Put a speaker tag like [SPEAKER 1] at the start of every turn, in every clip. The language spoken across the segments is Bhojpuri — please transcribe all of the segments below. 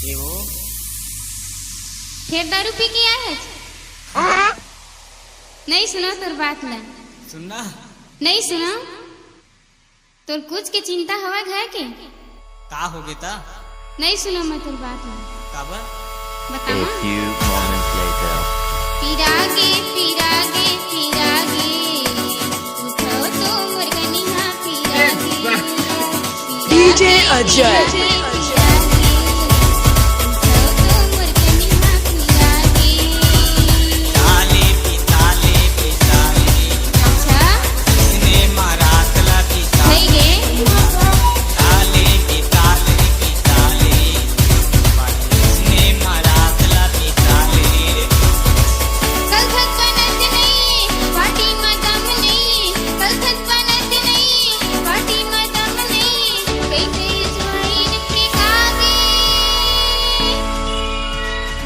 [SPEAKER 1] ये वो
[SPEAKER 2] फिर दारू पी के आए हैं? नहीं सुना तोर बात ला।
[SPEAKER 1] सुनना
[SPEAKER 2] नहीं सुना तोर कुछ के चिंता हवा है के
[SPEAKER 1] का हो गया था
[SPEAKER 2] नहीं सुना मैं तोर बात ला
[SPEAKER 1] काबर
[SPEAKER 2] बतावा।
[SPEAKER 3] A few moments later.
[SPEAKER 2] फिरागे फिरागे फिरागे उठाओ तो मुर्गनिया फिरागे
[SPEAKER 4] DJ Ajay.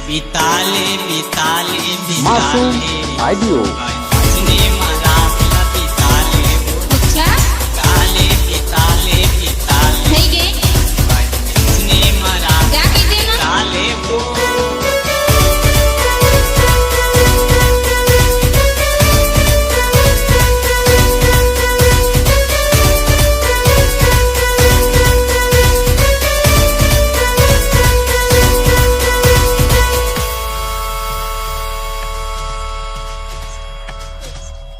[SPEAKER 1] बिताले बिताले
[SPEAKER 3] Masoom
[SPEAKER 1] बिताले
[SPEAKER 3] Audio.